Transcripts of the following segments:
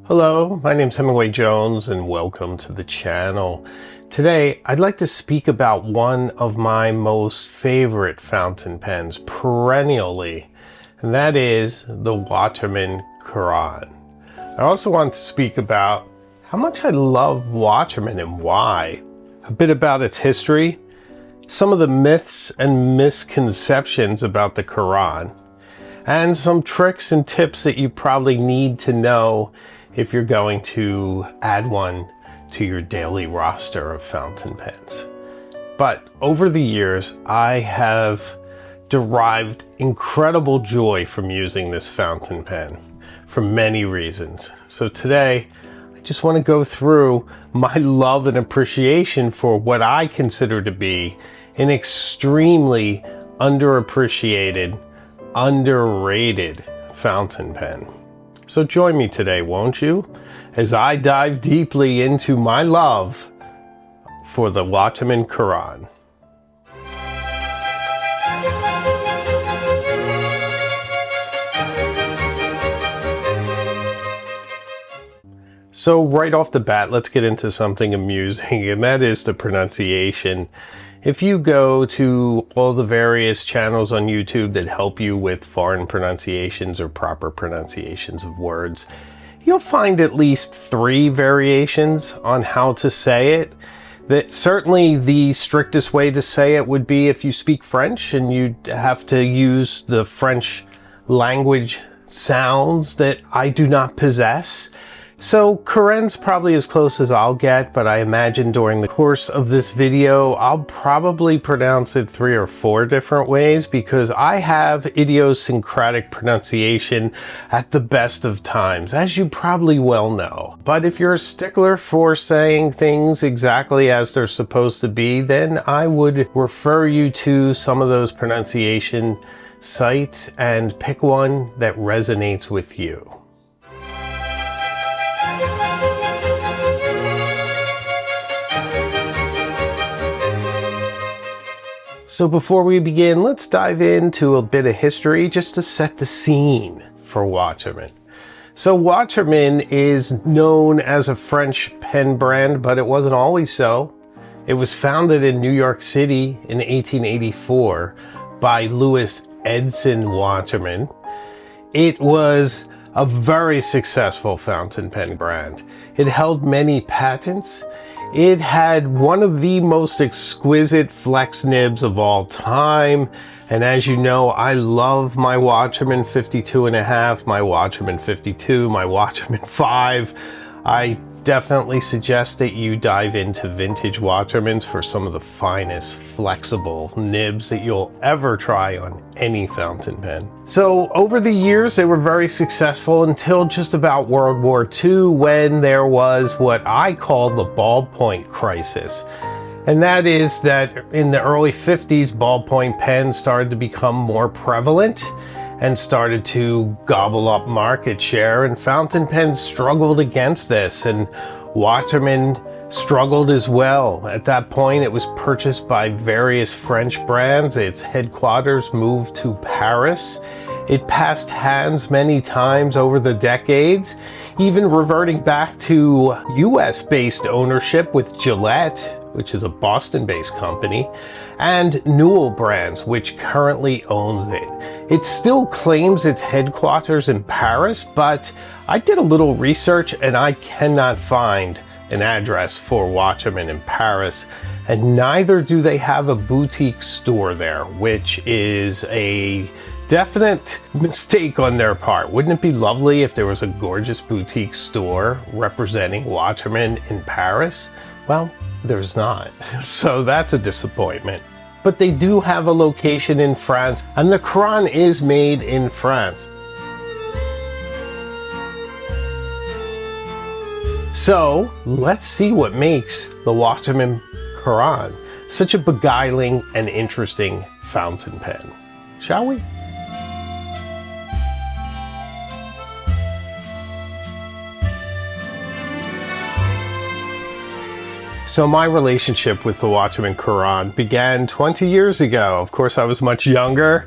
Hello, my name's Hemingway Jones and welcome to the channel. Today, I'd like to speak about one of my most favorite fountain pens perennially, and that is the Waterman Carène. I also want to speak about how much I love Waterman and why, a bit about its history, some of the myths and misconceptions about the Carène, and some tricks and tips that you probably need to know if you're going to add one to your daily roster of fountain pens. But over the years, I have derived incredible joy from using this fountain pen for many reasons. So today, I just want to go through my love and appreciation for what I consider to be an extremely underappreciated, underrated fountain pen. So join me today, won't you, as I dive deeply into my love for the Waterman Carène. So right off the bat, let's get into something amusing, and that is the pronunciation. If you go to all the various channels on YouTube that help you with foreign pronunciations or proper pronunciations of words, you'll find at least 3 variations on how to say it. That certainly the strictest way to say it would be if you speak French and you'd have to use the French language sounds that I do not possess. So Carène's probably as close as I'll get, but I imagine during the course of this video, I'll probably pronounce it 3 or 4 different ways because I have idiosyncratic pronunciation at the best of times, as you probably well know. But if you're a stickler for saying things exactly as they're supposed to be, then I would refer you to some of those pronunciation sites and pick one that resonates with you. So before we begin, let's dive into a bit of history just to set the scene for Waterman. So Waterman is known as a French pen brand, but it wasn't always so. It was founded in New York City in 1884 by Louis Edson Waterman. It was a very successful fountain pen brand. It held many patents. It had one of the most exquisite flex nibs of all time. And as you know, I love my Waterman 52.5, my Waterman 52, my Waterman 5. I definitely suggest that you dive into vintage Watermans for some of the finest flexible nibs that you'll ever try on any fountain pen. So over the years, they were very successful until just about World War II, when there was what I call the ballpoint crisis. And that is that in the early 50s, ballpoint pens started to become more prevalent and started to gobble up market share, and fountain pens struggled against this, and Waterman struggled as well. At that point, it was purchased by various French brands. Its headquarters moved to Paris. It passed hands many times over the decades, even reverting back to US-based ownership with Gillette, which is a Boston-based company, and Newell Brands, which currently owns it. It still claims its headquarters in Paris, but I did a little research and I cannot find an address for Waterman in Paris, and neither do they have a boutique store there, which is a definite mistake on their part. Wouldn't it be lovely if there was a gorgeous boutique store representing Waterman in Paris? Well, there's not. So that's a disappointment. But they do have a location in France, and the Carène is made in France. So let's see what makes the Waterman Carène such a beguiling and interesting fountain pen, shall we? So my relationship with the Waterman Carène began 20 years ago. Of course, I was much younger,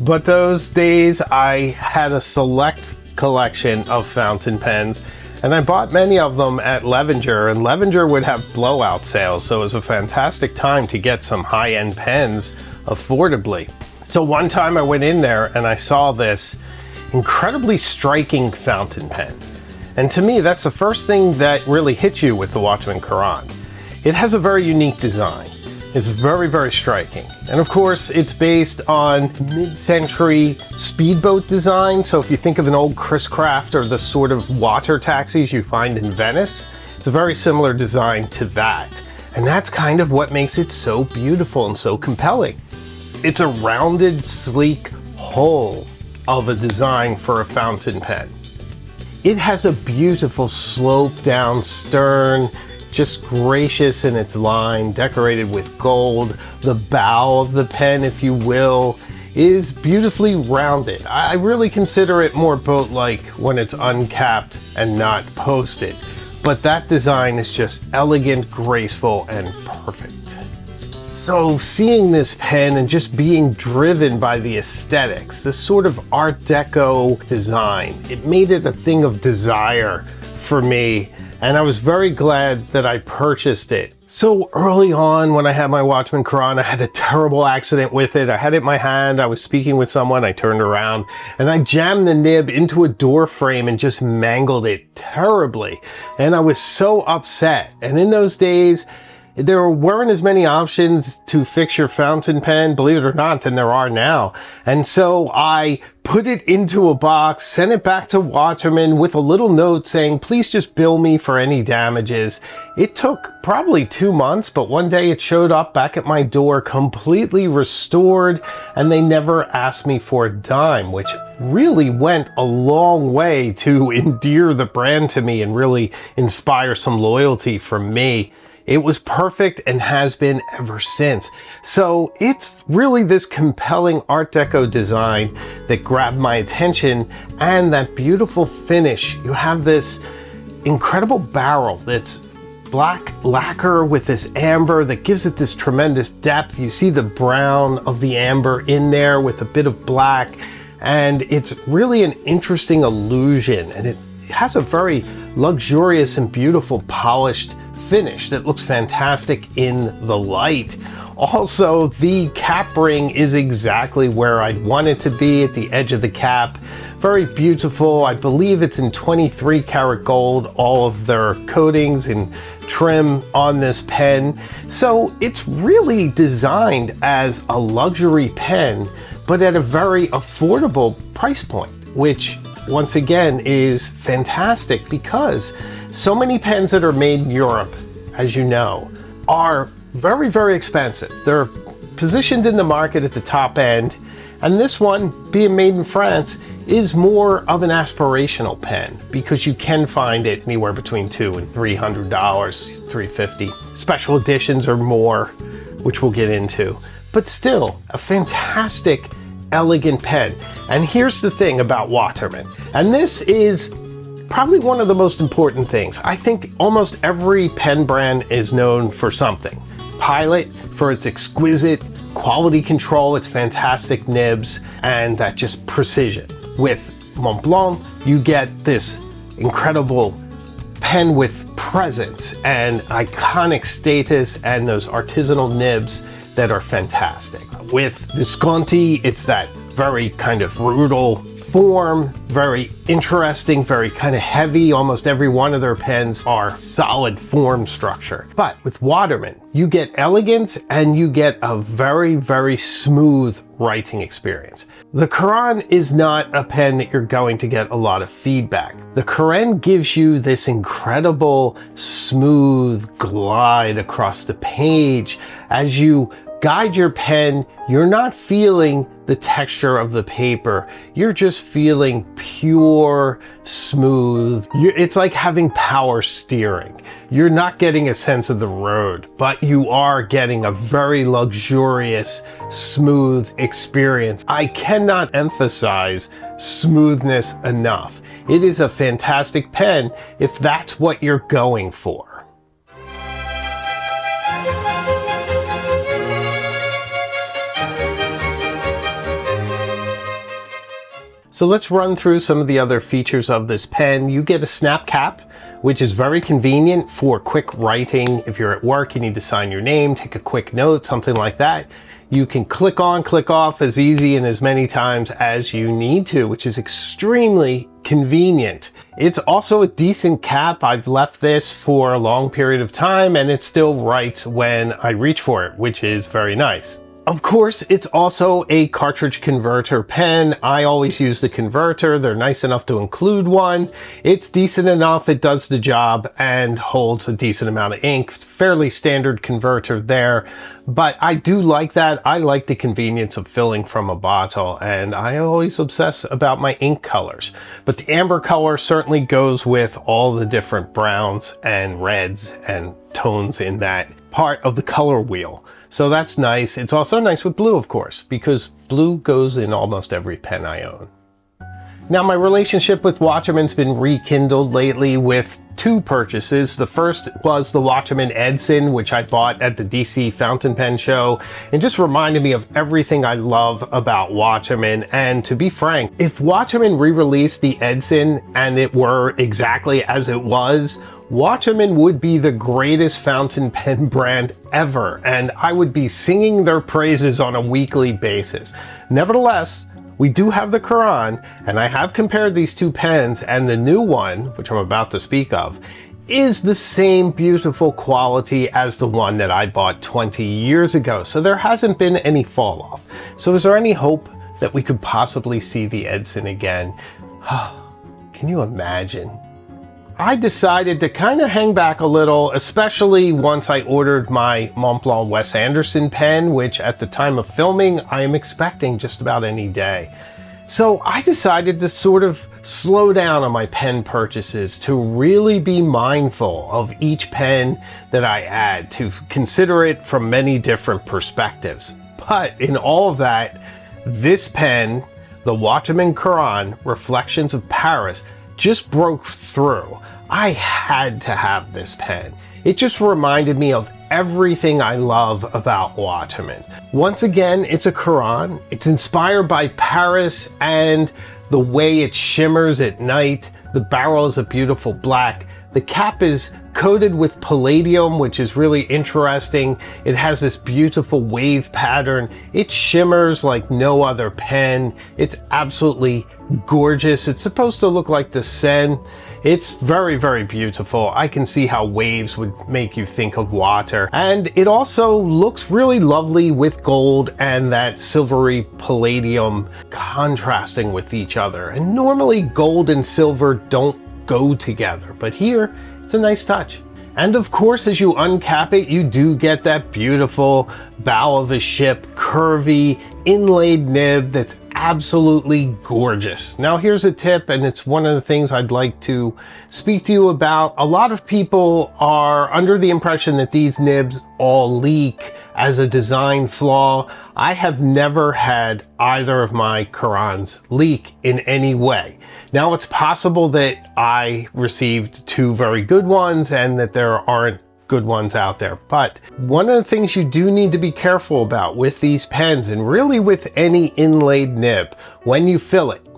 but those days I had a select collection of fountain pens, And I bought many of them at Levenger, and Levenger would have blowout sales, so it was a fantastic time to get some high-end pens affordably. So one time I went in there and I saw this incredibly striking fountain pen. And to me, that's the first thing that really hits you with the Waterman Carène. It has a very unique design. It's very, very striking. And of course, it's based on mid-century speedboat design. So if you think of an old Chris Craft or the sort of water taxis you find in Venice, it's a very similar design to that. And that's kind of what makes it so beautiful and so compelling. It's a rounded, sleek hull of a design for a fountain pen. It has a beautiful sloped down stern, just gracious in its line, decorated with gold. The bow of the pen, if you will, is beautifully rounded. I really consider it more boat-like when it's uncapped and not posted. But that design is just elegant, graceful, and perfect. So seeing this pen and just being driven by the aesthetics, this sort of Art Deco design, it made it a thing of desire for me. And I was very glad that I purchased it. So early on when I had my Waterman Carène, I had a terrible accident with it. I had it in my hand, I was speaking with someone, I turned around, and I jammed the nib into a door frame and just mangled it terribly. And I was so upset. And in those days, there weren't as many options to fix your fountain pen, believe it or not, than there are now. And so I put it into a box, sent it back to Waterman with a little note saying, please just bill me for any damages. It took probably 2 months, but one day it showed up back at my door completely restored, and they never asked me for a dime, which really went a long way to endear the brand to me and really inspire some loyalty from me. It was perfect and has been ever since. So it's really this compelling Art Deco design that grabbed my attention, and that beautiful finish. You have this incredible barrel that's black lacquer with this amber that gives it this tremendous depth. You see the brown of the amber in there with a bit of black, and it's really an interesting illusion, and it has a very luxurious and beautiful polished finish that looks fantastic in the light. Also, the cap ring is exactly where I'd want it to be, at the edge of the cap. Very beautiful. I believe it's in 23 karat gold, all of their coatings and trim on this pen. So it's really designed as a luxury pen, but at a very affordable price point, which once again is fantastic, because so many pens that are made in Europe, as you know, are very, very expensive. They're positioned in the market at the top end, and this one, being made in France, is more of an aspirational pen, because you can find it anywhere between $200 and $300, $350. Special editions are more, which we'll get into, but still a fantastic, elegant pen. And here's the thing about Waterman, and this is probably one of the most important things. I think almost every pen brand is known for something. Pilot for its exquisite quality control, its fantastic nibs, and that just precision. With Montblanc, you get this incredible pen with presence and iconic status, and those artisanal nibs that are fantastic. With Visconti, it's that very kind of brutal form, very interesting, very kind of heavy. Almost every one of their pens are solid form structure. But with Waterman, you get elegance and you get a very, very smooth writing experience. The Carène is not a pen that you're going to get a lot of feedback. The Carène gives you this incredible smooth glide across the page. As you guide your pen, you're not feeling the texture of the paper. You're just feeling pure, smooth. It's like having power steering. You're not getting a sense of the road, but you are getting a very luxurious, smooth experience. I cannot emphasize smoothness enough. It is a fantastic pen if that's what you're going for. So let's run through some of the other features of this pen. You get a snap cap, which is very convenient for quick writing. If you're at work, you need to sign your name, take a quick note, something like that. You can click on, click off as easy and as many times as you need to, which is extremely convenient. It's also a decent cap. I've left this for a long period of time and it still writes when I reach for it, which is very nice. Of course, it's also a cartridge converter pen. I always use the converter. They're nice enough to include one. It's decent enough. It does the job and holds a decent amount of ink. Fairly standard converter there. But I do like that. I like the convenience of filling from a bottle, and I always obsess about my ink colors. But the amber color certainly goes with all the different browns and reds and tones in that part of the color wheel. So that's nice. It's also nice with blue, of course, because blue goes in almost every pen I own. Now, my relationship with Waterman's been rekindled lately with two purchases. The first was the Waterman Edison, which I bought at the DC Fountain Pen Show, and just reminded me of everything I love about Waterman. And to be frank, if Waterman re-released the Edison and it were exactly as it was, Waterman would be the greatest fountain pen brand ever, and I would be singing their praises on a weekly basis. Nevertheless, we do have the Carène, and I have compared these two pens, and the new one, which I'm about to speak of, is the same beautiful quality as the one that I bought 20 years ago. So there hasn't been any fall off. So is there any hope that we could possibly see the Edison again? Can you imagine? I decided to kind of hang back a little, especially once I ordered my Montblanc Wes Anderson pen, which at the time of filming, I am expecting just about any day. So I decided to sort of slow down on my pen purchases, to really be mindful of each pen that I add, to consider it from many different perspectives. But in all of that, this pen, the Waterman Carène Reflections of Paris, just broke through. I had to have this pen. It just reminded me of everything I love about Waterman. Once again, it's a Carène. It's inspired by Paris and the way it shimmers at night. The barrel is a beautiful black. The cap is coated with palladium, which is really interesting. It has this beautiful wave pattern. It shimmers like no other pen. It's absolutely gorgeous. It's supposed to look like the Seine. It's very, very beautiful. I can see how waves would make you think of water. And it also looks really lovely with gold and that silvery palladium contrasting with each other. And normally gold and silver don't go together, but here it's a nice touch. And of course, as you uncap it, you do get that beautiful bow of a ship, curvy, inlaid nib that's absolutely gorgeous. Now here's a tip, and it's one of the things I'd like to speak to you about. A lot of people are under the impression that these nibs all leak as a design flaw. I have never had either of my Carènes leak in any way. Now it's possible that I received two very good ones and that there aren't good ones out there. But one of the things you do need to be careful about with these pens, and really with any inlaid nib when you fill it,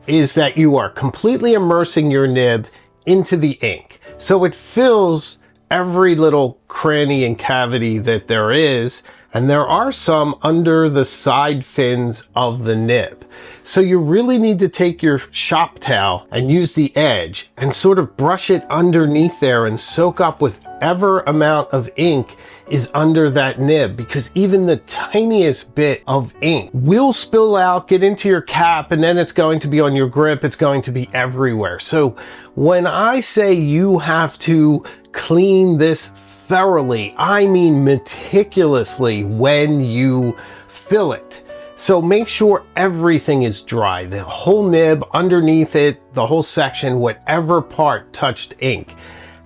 is that you are completely immersing your nib into the ink. So it fills every little cranny and cavity that there is, and there are some under the side fins of the nib. So you really need to take your shop towel and use the edge and sort of brush it underneath there and soak up whatever amount of ink is under that nib, because even the tiniest bit of ink will spill out, get into your cap, and then it's going to be on your grip. It's going to be everywhere. So when I say you have to clean this thoroughly, I mean meticulously when you fill it. So make sure everything is dry, the whole nib, underneath it, the whole section, whatever part touched ink.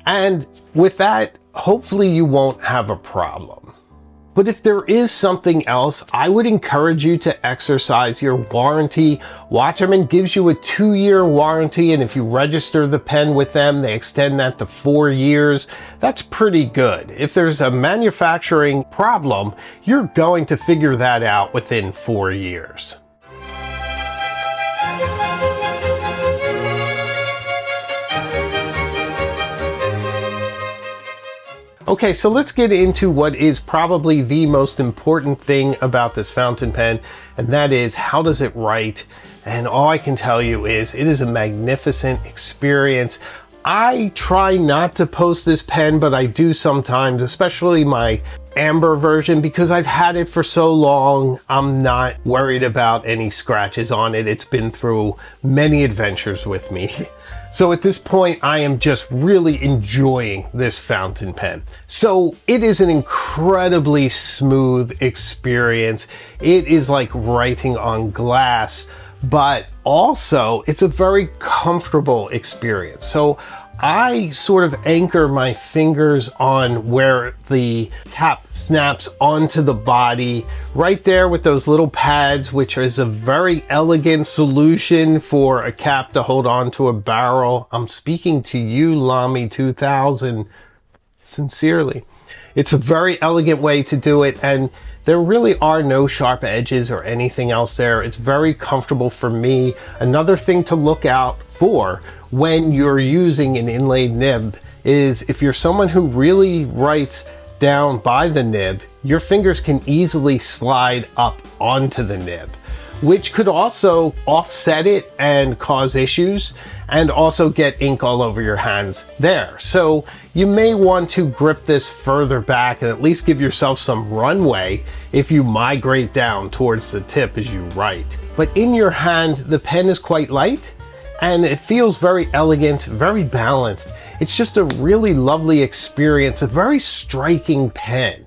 And with that, hopefully you won't have a problem. But if there is something else, I would encourage you to exercise your warranty. Waterman gives you a 2-year warranty, and if you register the pen with them, they extend that to 4 years. That's pretty good. If there's a manufacturing problem, you're going to figure that out within 4 years. Okay, so let's get into what is probably the most important thing about this fountain pen, and that is, how does it write? And all I can tell you is it is a magnificent experience. I try not to post this pen, but I do sometimes, especially my amber version, because I've had it for so long. I'm not worried about any scratches on it. It's been through many adventures with me. So at this point, I am just really enjoying this fountain pen. So it is an incredibly smooth experience. It is like writing on glass, but also it's a very comfortable experience. So I sort of anchor my fingers on where the cap snaps onto the body, right there with those little pads, which is a very elegant solution for a cap to hold on to a barrel. I'm speaking to you, Lamy 2000, sincerely. It's a very elegant way to do it, and there really are no sharp edges or anything else there. It's very comfortable for me. Another thing to look out for when you're using an inlaid nib is, if you're someone who really writes down by the nib, your fingers can easily slide up onto the nib, which could also offset it and cause issues, and also get ink all over your hands there. So you may want to grip this further back and at least give yourself some runway if you migrate down towards the tip as you write. But in your hand, the pen is quite light, and it feels very elegant, very balanced. It's just a really lovely experience, a very striking pen.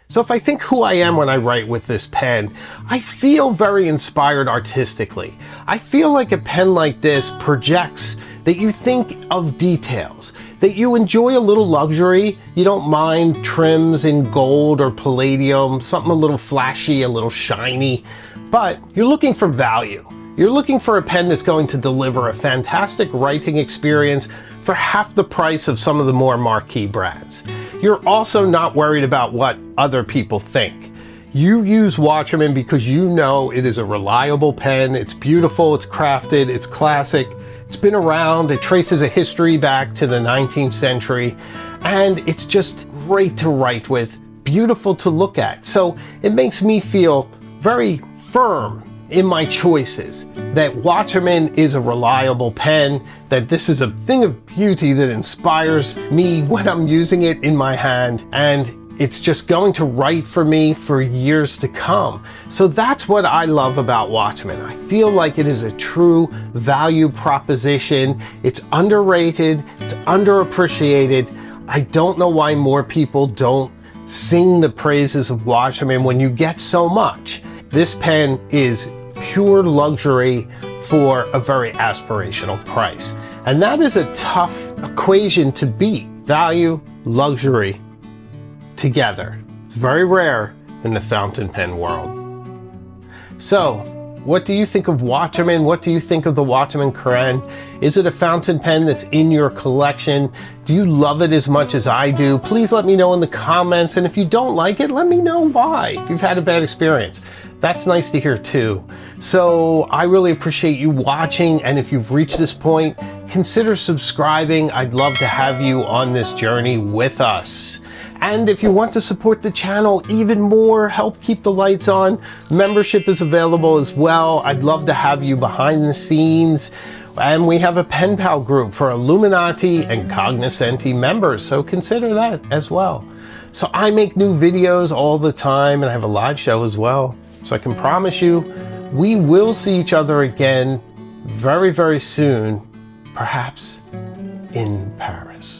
So if I think who I am when I write with this pen, I feel very inspired artistically. I feel like a pen like this projects that you think of details, that you enjoy a little luxury, you don't mind trims in gold or palladium, something a little flashy, a little shiny, but you're looking for value. You're looking for a pen that's going to deliver a fantastic writing experience for half the price of some of the more marquee brands. You're also not worried about what other people think. You use Waterman because you know it is a reliable pen, it's beautiful, it's crafted, it's classic, it's been around, it traces a history back to the 19th century, and it's just great to write with, beautiful to look at. So it makes me feel very firm in my choices, that Waterman is a reliable pen, that this is a thing of beauty that inspires me when I'm using it in my hand, and it's just going to write for me for years to come. So that's what I love about Waterman. I feel like it is a true value proposition. It's underrated, it's underappreciated. I don't know why more people don't sing the praises of Waterman when you get so much. This pen is pure luxury for a very aspirational price. And that is a tough equation to beat. Value, luxury, together. It's very rare in the fountain pen world. So, what do you think of Waterman? What do you think of the Waterman Carène? Is it a fountain pen that's in your collection? Do you love it as much as I do? Please let me know in the comments, and if you don't like it, let me know why. If you've had a bad experience, that's nice to hear too. So I really appreciate you watching, and if you've reached this point, consider subscribing. I'd love to have you on this journey with us. And if you want to support the channel even more, help keep the lights on, membership is available as well. I'd love to have you behind the scenes. And we have a pen pal group for Illuminati and Cognoscenti members, so consider that as well. So I make new videos all the time, and I have a live show as well. So I can promise you, we will see each other again very, very soon, perhaps in Paris.